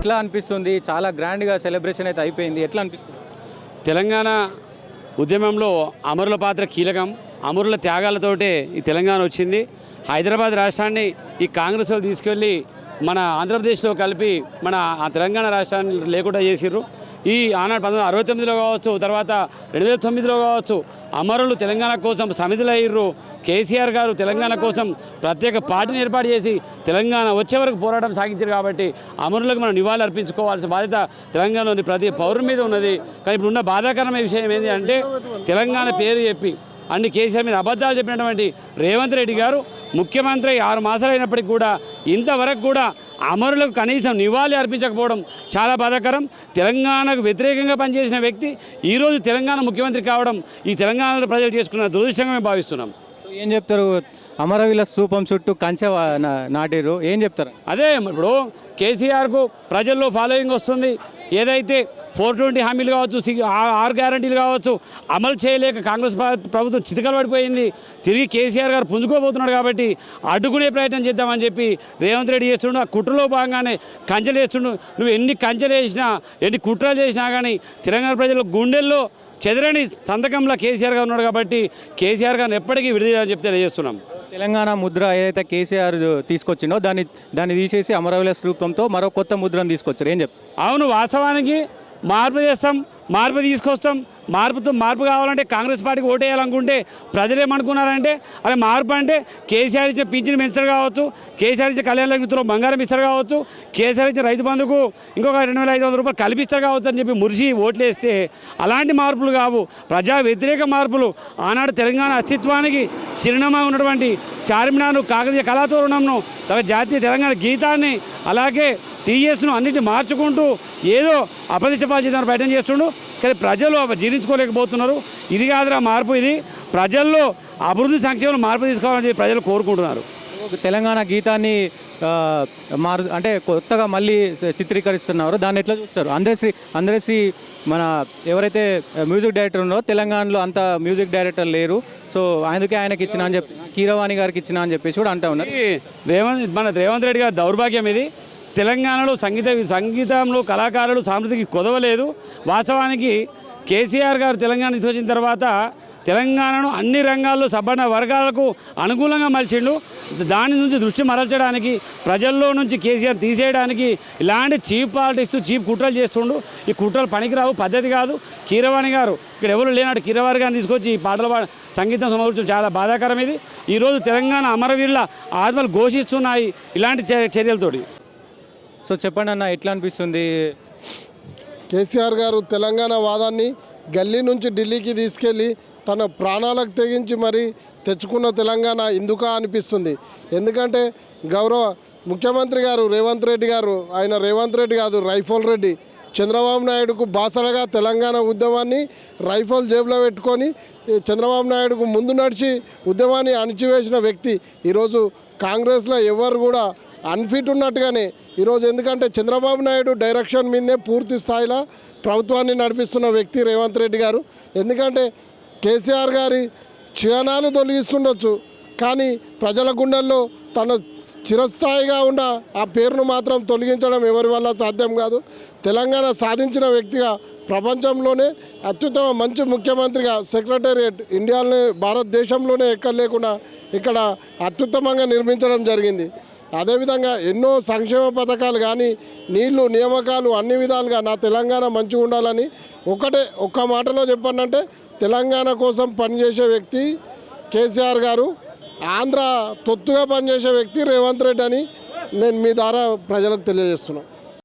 ఎట్లా అనిపిస్తుంది? చాలా గ్రాండ్గా సెలబ్రేషన్ అయితే అయిపోయింది, ఎట్లా అనిపిస్తుంది? తెలంగాణ ఉద్యమంలో అమరుల పాత్ర కీలకం. అమరుల త్యాగాలతోటే ఈ తెలంగాణ వచ్చింది. హైదరాబాద్ రాష్ట్రాన్ని ఈ కాంగ్రెస్ వాళ్ళు తీసుకెళ్ళి మన ఆంధ్రప్రదేశ్లో కలిపి మన తెలంగాణ రాష్ట్రాన్ని లేకుండా చేసిర్రు. ఈ ఆనాడు 1969లో కావచ్చు, తర్వాత 2009లో కావచ్చు, అమరులు తెలంగాణ కోసం సమిధులు అయ్యారు. కేసీఆర్ గారు తెలంగాణ కోసం ప్రత్యేక పార్టీని ఏర్పాటు చేసి తెలంగాణ వచ్చే వరకు పోరాటం సాగించారు. కాబట్టి అమరులకు మనం నివాళులు అర్పించుకోవాల్సిన బాధ్యత తెలంగాణలోని ప్రతి పౌరుని మీద ఉన్నది. కానీ ఇప్పుడు ఉన్న బాధాకరమైన విషయం ఏంటి అంటే, తెలంగాణ పేరు చెప్పి అన్ని కేసీఆర్ మీద అబద్ధాలు చెప్పినటువంటి రేవంత్ రెడ్డి గారు ముఖ్యమంత్రి 6 మాసాలు అయినప్పటికీ కూడా ఇంతవరకు కూడా అమరులకు కనీసం నివాళి అర్పించకపోవడం చాలా బాధాకరం. తెలంగాణకు వ్యతిరేకంగా పనిచేసిన వ్యక్తి ఈరోజు తెలంగాణ ముఖ్యమంత్రి కావడం ఈ తెలంగాణలో ప్రజలు చేసుకున్న దురదృష్టంగా మేము భావిస్తున్నాం. ఏం చెప్తారు? అమరవీల స్తూపం చుట్టూ కంచె నాటిరు, ఏం చెప్తారు? అదే ఇప్పుడు కేసీఆర్కు ప్రజల్లో ఫాలోయింగ్ వస్తుంది. ఏదైతే 420 హామీలు కావచ్చు, 6 గ్యారంటీలు కావచ్చు అమలు చేయలేక కాంగ్రెస్ ప్రభుత్వం చితకలు పడిపోయింది. తిరిగి కేసీఆర్ గారు పుంజుకోబోతున్నాడు. కాబట్టి అడ్డుకునే ప్రయత్నం చేద్దామని చెప్పి రేవంత్ రెడ్డి చేస్తుండు. ఆ కుట్రలో భాగంగానే కంచెలు వేస్తుండు. నువ్వు ఎన్ని కంచెలు వేసినా, ఎన్ని కుట్రలు చేసినా కానీ తెలంగాణ ప్రజల గుండెల్లో చెదరని సంతకంలో కేసీఆర్ గారు ఉన్నాడు. కాబట్టి కేసీఆర్ గారిని ఎప్పటికీ విడుదలని చెప్పి తెలియజేస్తున్నాం. తెలంగాణ ముద్ర ఏదైతే కేసీఆర్ తీసుకొచ్చిండో దాన్ని తీసేసి అమరవీల స్తూపంతో మరో కొత్త ముద్రను తీసుకొచ్చారు, ఏం చెప్తారు? అవును, వాస్తవానికి మార్పు చేస్తాం, మార్పు తీసుకొస్తాం. మార్పు కావాలంటే కాంగ్రెస్ పార్టీకి ఓటేయాలనుకుంటే ప్రజలు ఏమనుకున్నారంటే, అరే మార్పు అంటే కేసీఆర్ ఇచ్చే పింఛను పెంచడం కావచ్చు, కేసీఆర్ ఇచ్చే కళ్యాణ లక్ష్మితో బంగారం ఇస్తారు కావచ్చు, కేసీఆర్ ఇచ్చే రైతు బంధుకు ఇంకొక 2500 రూపాయలు కల్పిస్తారు కావచ్చు అని చెప్పి మురిసి ఓట్లు వేస్తే అలాంటి మార్పులు కావు, ప్రజా వ్యతిరేక మార్పులు. ఆనాడు తెలంగాణ అస్తిత్వానికి చిరునామా ఉన్నటువంటి చార్మినార్ను, కాకతీయ కళాతోరణంను, జాతీయ తెలంగాణ గీతాన్ని, అలాగే టీఎస్ను అన్నింటినీ మార్చుకుంటూ ఏదో అపదిశపాల్చేదాన్ని ప్రయత్నం చేస్తుండు. కానీ ప్రజలు జీర్ణించుకోలేకపోతున్నారు. ఇది కాదురా మార్పు, ఇది ప్రజల్లో అభివృద్ధి సంక్షేమంలో మార్పు తీసుకోవాలని చెప్పి ప్రజలు కోరుకుంటున్నారు. తెలంగాణ గీతాన్ని అంటే కొత్తగా మళ్ళీ చిత్రీకరిస్తున్నారు, దాన్ని ఎట్లా చూస్తారు? అందరిశ్రీ మన ఎవరైతే మ్యూజిక్ డైరెక్టర్ ఉన్నారో తెలంగాణలో అంత మ్యూజిక్ డైరెక్టర్ లేరు, సో అందుకే ఆయనకి ఇచ్చిన అని చెప్పి, కీరవాణి గారికి ఇచ్చిన అని చెప్పేసి కూడా అంటూ ఉన్నారు. రేవంత్ రెడ్డి గారి దౌర్భాగ్యం ఇది. తెలంగాణలో సంగీతంలో కళాకారులు సాంస్కృతికి కొదవలేదు. వాస్తవానికి కేసీఆర్ గారు తెలంగాణ తీసుకొచ్చిన తర్వాత తెలంగాణను అన్ని రంగాల్లో సబ్బండ వర్గాలకు అనుకూలంగా మలిచిండు. దాని నుంచి దృష్టి మరల్చడానికి, ప్రజల్లో నుంచి కేసీఆర్ తీసేయడానికి ఇలాంటి చీప్ పాలిటిక్స్, చీప్ కుట్రలు చేస్తుండు. ఈ కుట్రలు పనికిరావు, పద్ధతి కాదు. కీరవాణి గారు ఇక్కడ ఎవరు లేనాడు కీరవాణి గారిని తీసుకొచ్చి ఈ పాటలు సంగీతం సమకూర్చడం చాలా బాధాకరం. ఇది ఈరోజు తెలంగాణ అమరవీరుల ఆత్మలు ఘోషిస్తున్నాయి ఇలాంటి చర్యలతోటి. సో చెప్పండి అన్న, ఎట్లా అనిపిస్తుంది? కేసీఆర్ గారు తెలంగాణ వాదాన్ని గల్లీ నుంచి ఢిల్లీకి తీసుకెళ్ళి తన ప్రాణాలకు తెగించి మరి తెచ్చుకున్న తెలంగాణ ఇందుక అనిపిస్తుంది. ఎందుకంటే గౌరవ ముఖ్యమంత్రి గారు రేవంత్ రెడ్డి గారు, ఆయన రేవంత్ రెడ్డి కాదు రైఫల్ రెడ్డి, చంద్రబాబు నాయుడుకు బాసడగా తెలంగాణ ఉద్యమాన్ని రైఫల్ జేబులో పెట్టుకొని చంద్రబాబు నాయుడుకు ముందు నడిచి ఉద్యమాన్ని అణిచివేసిన వ్యక్తి ఈరోజు కాంగ్రెస్లో ఎవరు కూడా అన్ఫిట్ ఉన్నట్టుగానే ఈరోజు, ఎందుకంటే చంద్రబాబు నాయుడు డైరెక్షన్ మీదే పూర్తి స్థాయిలో ప్రభుత్వాన్ని నడిపిస్తున్న వ్యక్తి రేవంత్ రెడ్డి గారు. ఎందుకంటే కేసీఆర్ గారి చిహ్నాలు తొలగిస్తుండొచ్చు, కానీ ప్రజల గుండెల్లో తన చిరస్థాయిగా ఉన్న ఆ పేరును మాత్రం తొలగించడం ఎవరి వల్ల సాధ్యం కాదు. తెలంగాణ సాధించిన వ్యక్తిగా ప్రపంచంలోనే అత్యుత్తమ మంచి ముఖ్యమంత్రిగా సెక్రటేరియట్ ఇండియాలోనే భారతదేశంలోనే ఎక్కడ లేకుండా ఇక్కడ అత్యుత్తమంగా నిర్మించడం జరిగింది. అదేవిధంగా ఎన్నో సంక్షేమ పథకాలు కానీ నీళ్లు నియామకాలు అన్ని విధాలుగా నా తెలంగాణ మంచిగా ఉండాలని ఒక్క మాటలో చెప్పానంటే తెలంగాణ కోసం పనిచేసే వ్యక్తి కేసీఆర్ గారు, ఆంధ్ర తొత్తుగా పనిచేసే వ్యక్తి రేవంత్ రెడ్డి అని నేను మీ ద్వారా ప్రజలకు తెలియజేస్తున్నాను.